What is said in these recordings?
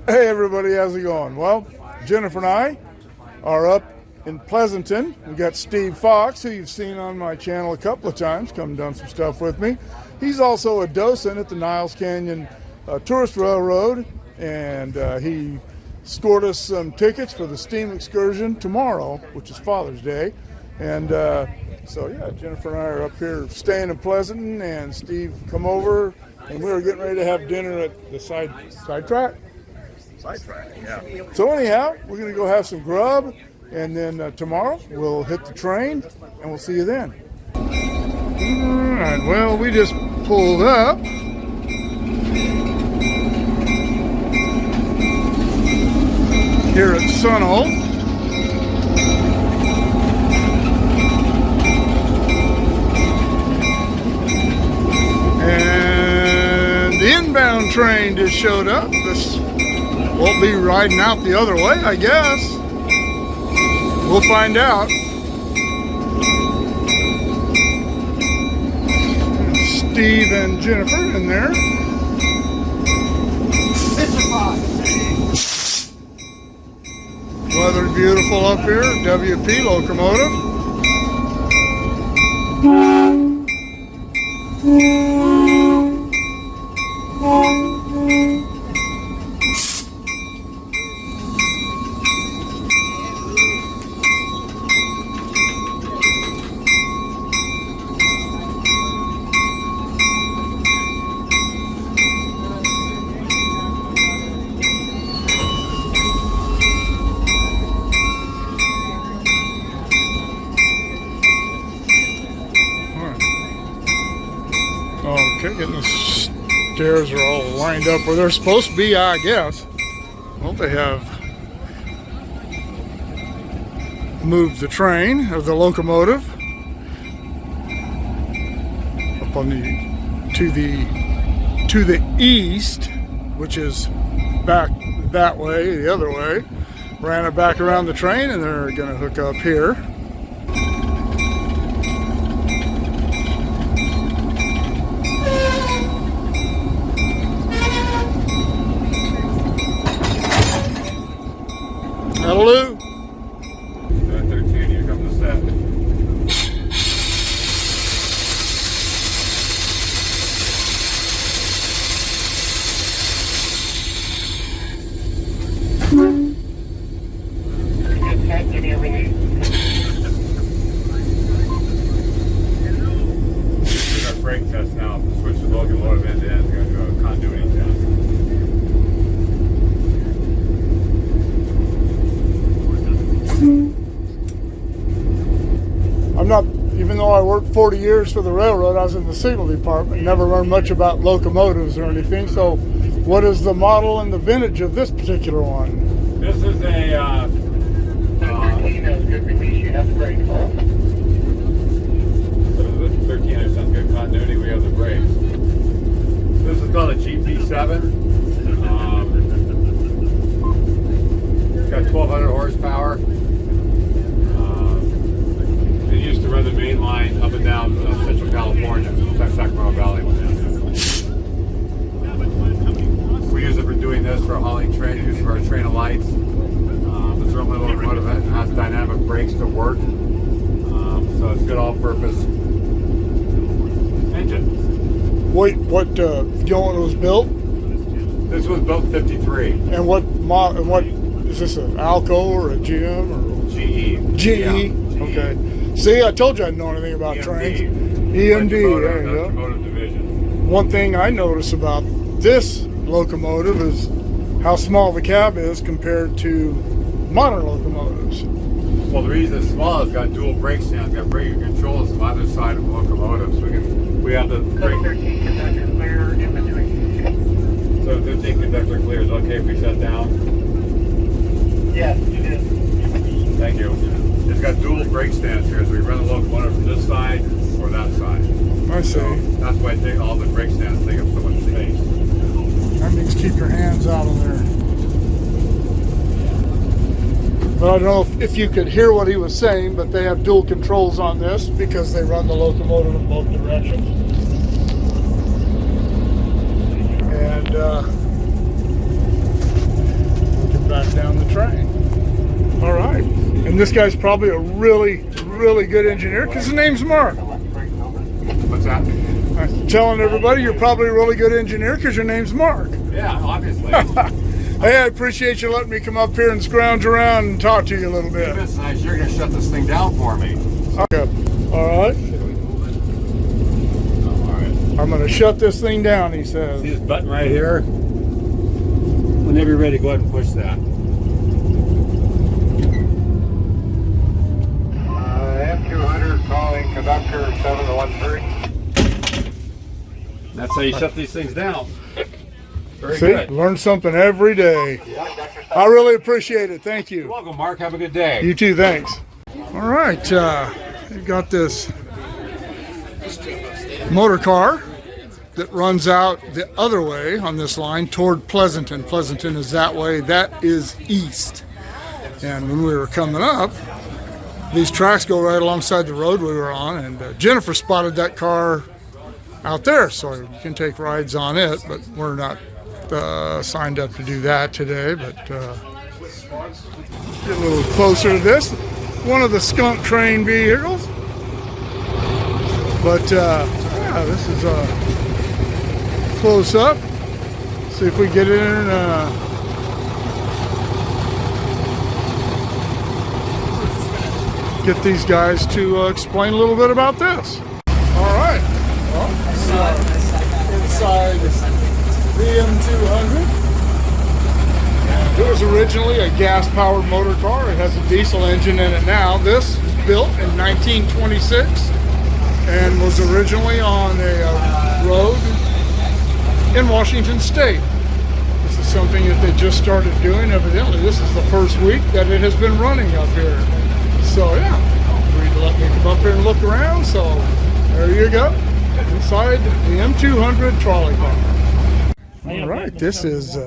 Hey everybody, how's it going? Well, Jennifer and I are up in Pleasanton. We got Steve Fox, who you've seen on my channel a couple of times, come and done some stuff with me. He's also a docent at the Niles Canyon Tourist Railroad, and he scored us some tickets for the steam excursion tomorrow, which is Father's Day. And so yeah, Jennifer and I are up here staying in Pleasanton, and Steve come over, and we were getting ready to have dinner at the sidetrack. Yeah. So anyhow, we're going to go have some grub, and then tomorrow we'll hit the train, and we'll see you then. All right, well, we just pulled up. Here at Sunhole. And the inbound train just showed up. This won't be riding out the other way, I guess. We'll find out. Steve and Jennifer in there. Weather's beautiful up here. WP Locomotive. Okay, getting the stairs are all lined up where they're supposed to be, I guess. Well, they have moved the train, or the locomotive, up on to the east, which is back that way, the other way. Ran it back around the train, and they're going to hook up here. Hallelujah. 13, here comes the set. We're our brake test now. Switch the locomotive end to end. We're going to do a continuity test. I'm not, even though I worked 40 years for the railroad, I was in the signal department, never learned much about locomotives or anything. So what is the model and the vintage of this particular one? This is a 13 has good release. You have the brakes. So the 13 has some good continuity. We have the brakes. This is called a GP7. It's got 1,200 horsepower. They used to run the main line up and down Central California, Sacramento Valley. We use it for doing this for hauling trains, use it for our train of lights. This locomotive has dynamic brakes to work, so it's good all-purpose engine. Wait, what? Do you know when it was built? This was built in '53. And what is this, an Alco or a GM or GE? GE? Yeah. Okay. See, I told you I didn't know anything about trains. EMD. There you go. Locomotive division. One thing I notice about this locomotive is how small the cab is compared to modern locomotives. Well, the reason it's small is it's got dual brake stands, got brake controls on either side of the locomotive, so we have the brake. 13 conductor clear in between. So 13 conductor clear is okay if we shut down? Yes, it is. Thank you. It's got dual brake stands here, so we run the locomotive from this side or that side. I see. So that's why I take all the brake stands take up so much space. That means keep your hands out of there. But I don't know if you could hear what he was saying, but they have dual controls on this because they run the locomotive in both directions. And back down the train. All right. And this guy's probably a really, really good engineer because his name's Mark. What's that? I'm telling everybody you're probably a really good engineer because your name's Mark. Yeah, obviously. Hey, I appreciate you letting me come up here and scrounge around and talk to you a little bit. It's nice. You're going to shut this thing down for me. Okay. All right. I'm going to shut this thing down, he says. See this button right here? Whenever you're ready, go ahead and push that. M200 calling conductor 713. That's how you shut these things down. Very See, good. learn something every day. I really appreciate it. Thank you. You're welcome, Mark. Have a good day. You too, thanks. All right, we've got this motor car that runs out the other way on this line toward Pleasanton. Pleasanton is that way, that is east. And when we were coming up, these tracks go right alongside the road we were on, and Jennifer spotted that car out there, so you can take rides on it, but we're not signed up to do that today. But get a little closer to this. One of the skunk train vehicles. But yeah, this is close up. See if we get in and get these guys to explain a little bit about this. All right. Well, inside the M200. It was originally a gas-powered motor car. It has a diesel engine in it now. This was built in 1926 and was originally on a road in Washington State. This is something that they just started doing. Evidently, this is the first week that it has been running up here. So yeah, agreed to let me come up here and look around. So there you go, inside the M200 trolley car. All right, this is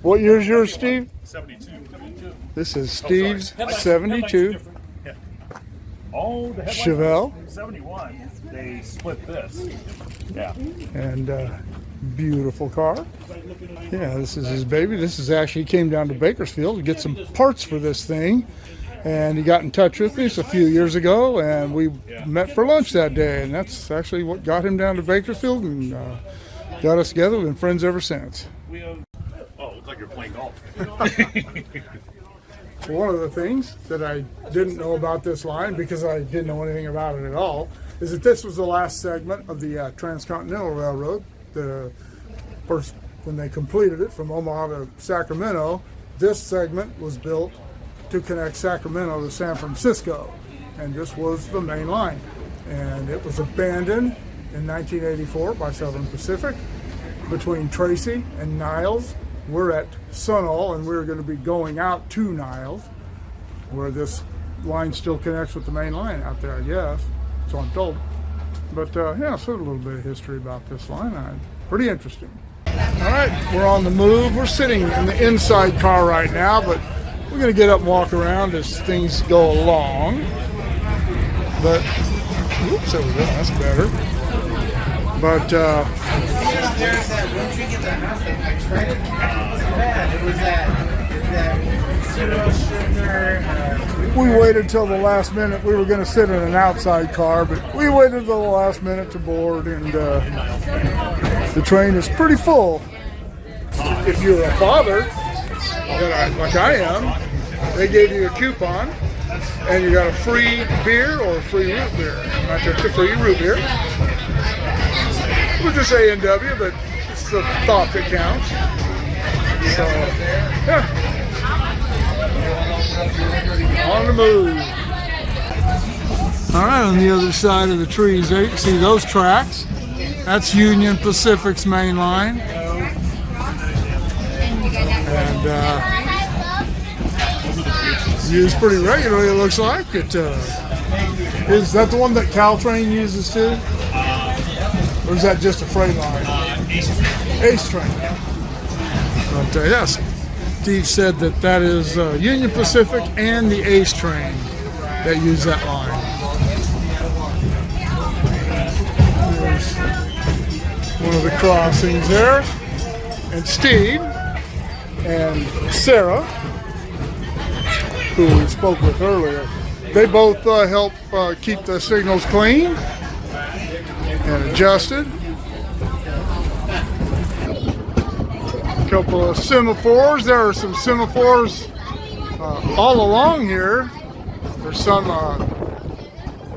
what year's yours, Steve? 72. This is Steve's 72 Oh, the Chevelle, 71. They split this. Yeah. and beautiful car. Yeah, this is his baby. This is actually, he came down to Bakersfield to get some parts for this thing, and he got in touch with us a few years ago, and we met for lunch that day, and that's actually what got him down to Bakersfield and got us together. We've been friends ever since. Oh, looks like you're playing golf. One of the things that I didn't know about this line, because I didn't know anything about it at all, is that this was the last segment of the Transcontinental Railroad. The first, when they completed it from Omaha to Sacramento, this segment was built to connect Sacramento to San Francisco, and this was the main line. And it was abandoned in 1984 by Southern Pacific between Tracy and Niles. We're at Sunhole, and we're going to be going out to Niles, where this line still connects with the main line out there, I guess. So I'm told. But yeah, so a little bit of history about this line. Pretty interesting. All right, we're on the move. We're sitting in the inside car right now, but we're going to get up and walk around as things go along. But, oops, there we go. That's better. But, we waited till the last minute. We were going to sit in an outside car, but we waited till the last minute to board, and the train is pretty full. If you're a father, like I am, they gave you a coupon, and you got a free beer or a free root beer. Not just a free root beer. We'll just say A&W, but it's the thought that counts. So, yeah. On the move. All right, on the other side of the trees there, you can see those tracks. That's Union Pacific's main line. And used pretty regularly, it looks like. Is that the one that Caltrain uses too? Or is that just a freight line? Ace Train. But yes, Steve said that is Union Pacific and the Ace Train that use that line. There's one of the crossings there. And Steve and Sarah, who we spoke with earlier. They both help keep the signals clean and adjusted. A couple of semaphores. There are some semaphores all along here. There's some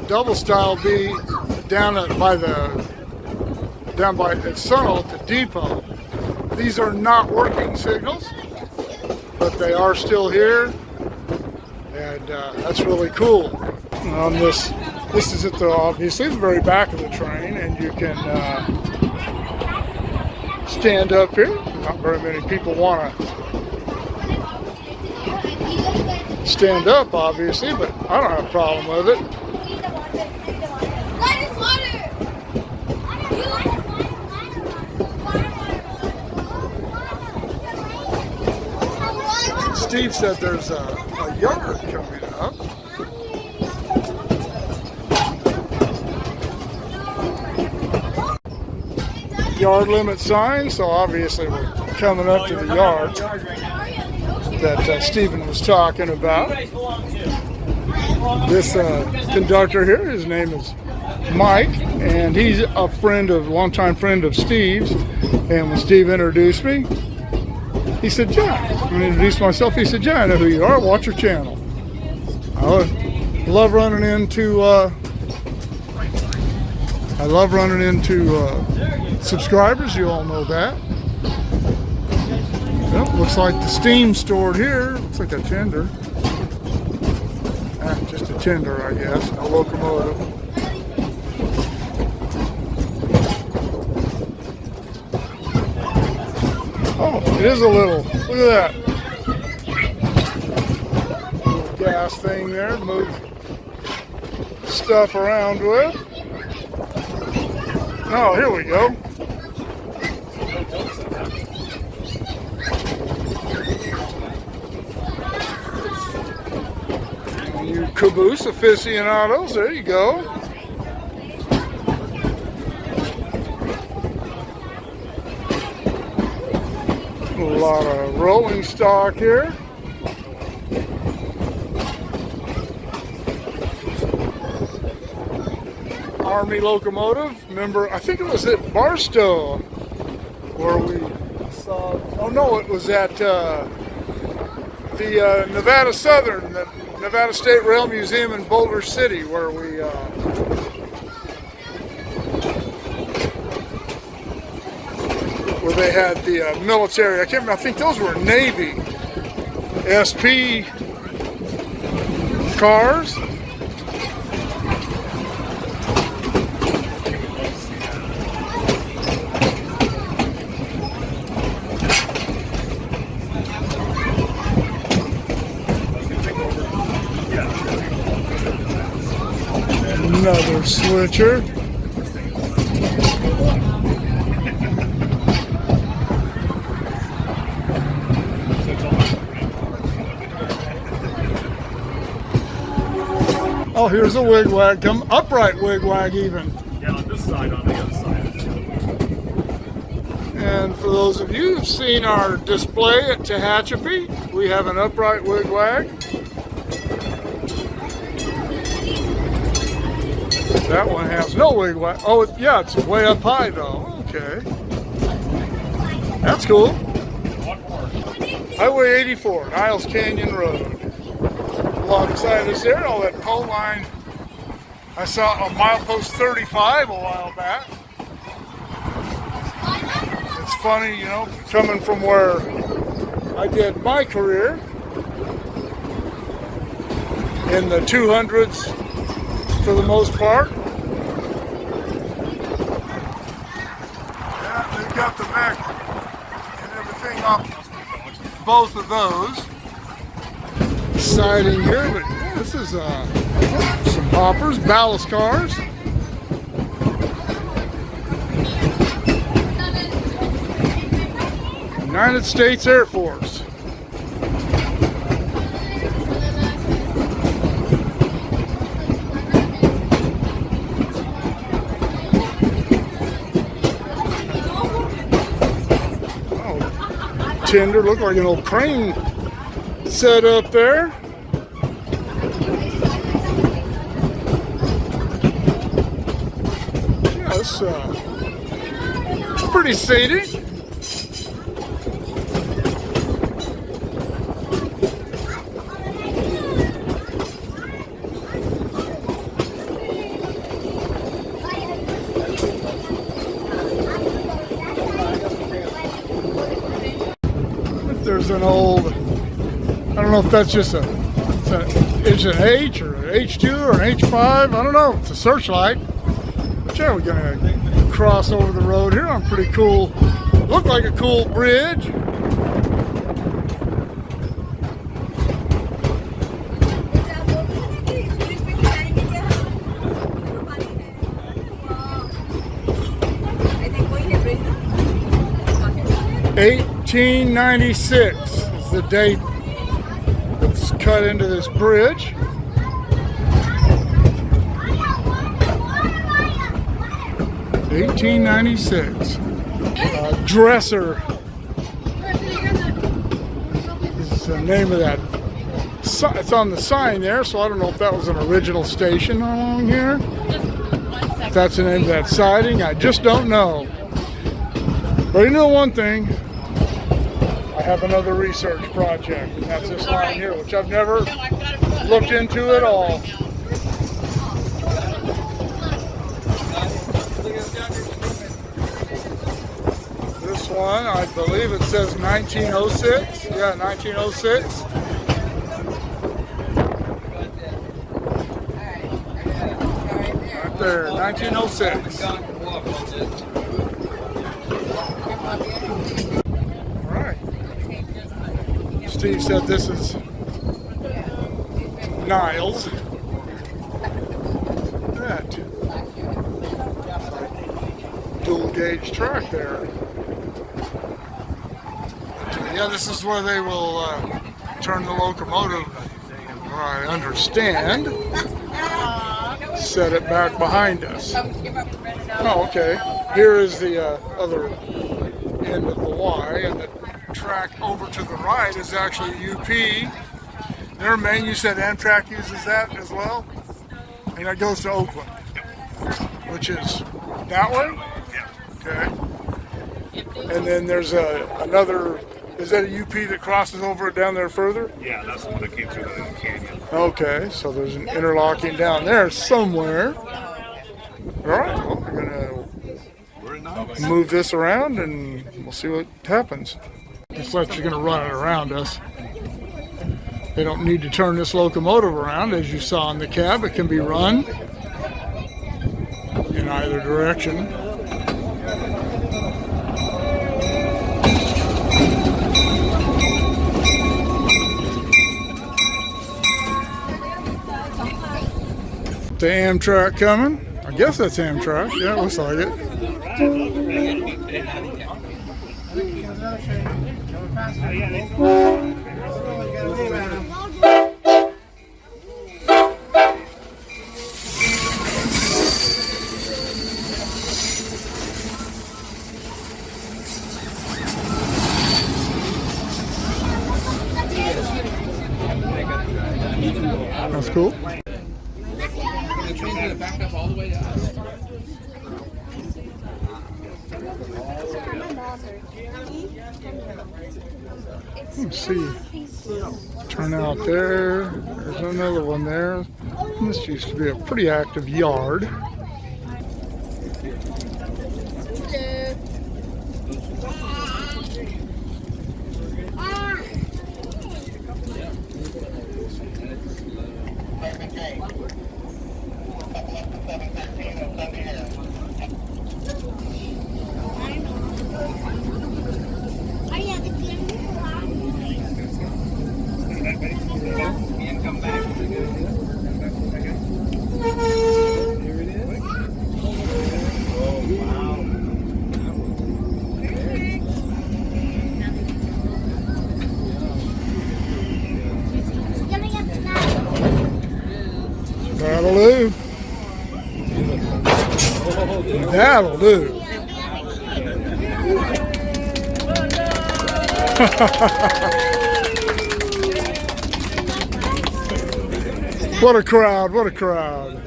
double style B down at Sunhole at the depot. These are not working signals, but they are still here, and that's really cool. On this is at obviously the very back of the train, and you can stand up here. Not very many people want to stand up, obviously, but I don't have a problem with it. Steve said there's a yard coming up. Yard limit sign, so obviously we're coming up to the yard that Stephen was talking about. This conductor here, his name is Mike, and he's a longtime friend of Steve's. And when Steve introduced me, he said, "John," when I introduced myself, he said, "John, I know who you are. Watch your channel." I love running into subscribers. You all know that. Well, looks like the steam stored here. Looks like a tender. Just a tender, I guess. A locomotive. Oh, it is a little. Look at that. Little gas thing there to move stuff around with. Oh, here we go. You caboose aficionados, there you go. A lot of rolling stock here. Army locomotive. Remember, I think it was at Barstow where we saw. Oh no, it was at the Nevada Southern, the Nevada State Rail Museum in Boulder City, where we where they had the military. I can't remember. I think those were Navy SP cars. Another switcher. Oh, here's a wigwag. Come upright wigwag even. Yeah, on this side, on the other side. And for those of you who've seen our display at Tehachapi, we have an upright wigwag. That one has no wigwag. Oh, yeah, it's way up high though. Okay. That's cool. Highway 84, Niles Canyon Road. Alongside us there, all that pole line. I saw a milepost 35 a while back. It's funny, you know, coming from where I did my career in the 200s for the most part. Yeah, they've got the mech and everything up both of those. Siding here, but yeah, this is some hoppers, ballast cars. United States Air Force. tender. Looked like an old crane set up there. Yeah, it's pretty scenic. There's an old, I don't know if that's just it's an H or an H2 or an H5, I don't know, it's a searchlight. But yeah, we're gonna cross over the road here on pretty cool, look like a cool bridge. $1896 is the date that's cut into this bridge. $1896. Dresser is the name of that. It's on the sign there, so I don't know if that was an original station along here. If that's the name of that siding, I just don't know. But you know one thing, I have another research project, and that's this line here, which I've never looked into at all. This one, I believe it says 1906. Yeah, 1906. Right there, 1906. Steve said this is Niles. That dual gauge track there. Yeah, this is where they will turn the locomotive, where I understand, set it back behind us. Oh, okay. Here is the other end of the Y, and the track over to the right is actually UP. Their main, you said Amtrak uses that as well? And that goes to Oakland, which is that way? Okay. And then there's another, is that a UP that crosses over it down there further? Yeah, that's the one that came through the canyon. Okay, so there's an interlocking down there somewhere. All right, well, we're gonna move this around and we'll see what happens. This lets you gonna run it around us. They don't need to turn this locomotive around, as you saw in the cab. It can be run in either direction. The Amtrak coming. I guess that's Amtrak. Yeah, it looks like it. That's cool. Let's see. Turn out there. There's another one there. This used to be a pretty active yard. That'll do. That'll do. What a crowd, what a crowd.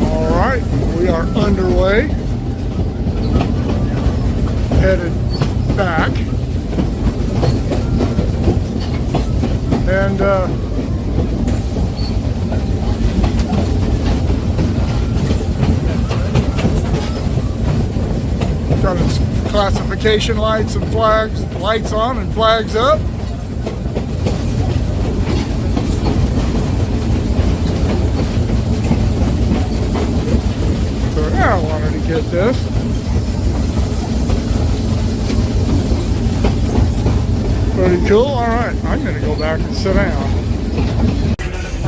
All right, we are underway. Headed back. And got its classification lights and flags, lights on and flags up. So yeah, I wanted to get this. Pretty cool. All right, I'm going to go back and sit down.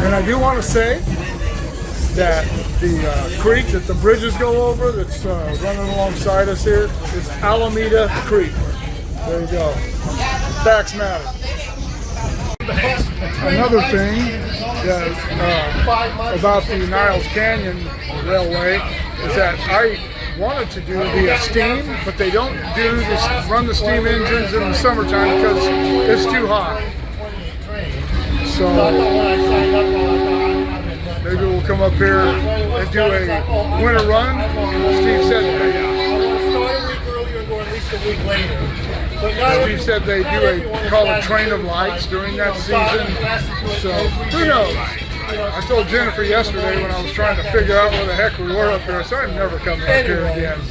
And I do want to say that the creek that the bridges go over that's running alongside us here is Alamita Creek. There you go. Facts matter. Another thing that, about the Niles Canyon Railway is that I wanted to do via steam, but they don't do this, run the steam engines in the summertime because it's too hot. So maybe we'll come up here and do a winter run. Steve said they do a call a train of lights during that season. So who knows? I told Jennifer yesterday when I was trying to figure out where the heck we were up here, I said I'm never coming up here again.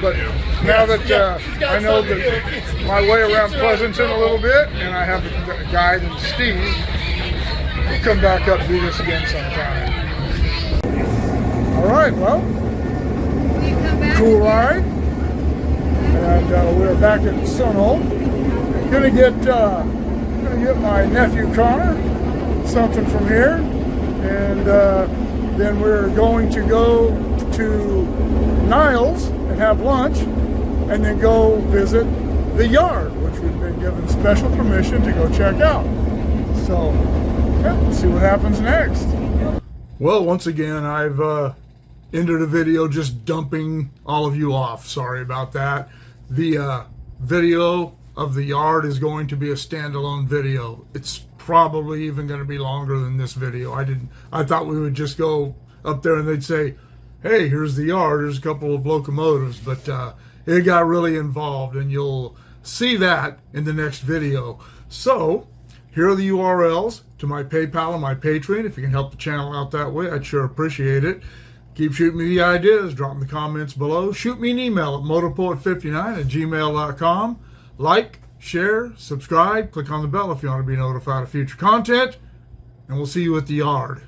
But now that I know that my way around Pleasanton a little bit, and I have a guide and Steve, we'll come back up and do this again sometime. All right, well, cool ride, and we're back at Sunhole. Gonna get my nephew Connor something from here. And then we're going to go to Niles and have lunch and then go visit the yard, which we've been given special permission to go check out. So, yeah, let's see what happens next. Well, once again, I've ended a video just dumping all of you off. Sorry about that. The video of the yard is going to be a standalone video. It's probably even going to be longer than this video. I thought we would just go up there and they'd say, hey, here's the yard, there's a couple of locomotives, but it got really involved, and you'll see that in the next video. So here are the URLs to my PayPal and my Patreon. If you can help the channel out that way, I'd sure appreciate it. Keep shooting me the ideas, drop in the comments below. Shoot me an email at motorpoet59@gmail.com. Like, share, subscribe, click on the bell if you want to be notified of future content, and we'll see you at the yard.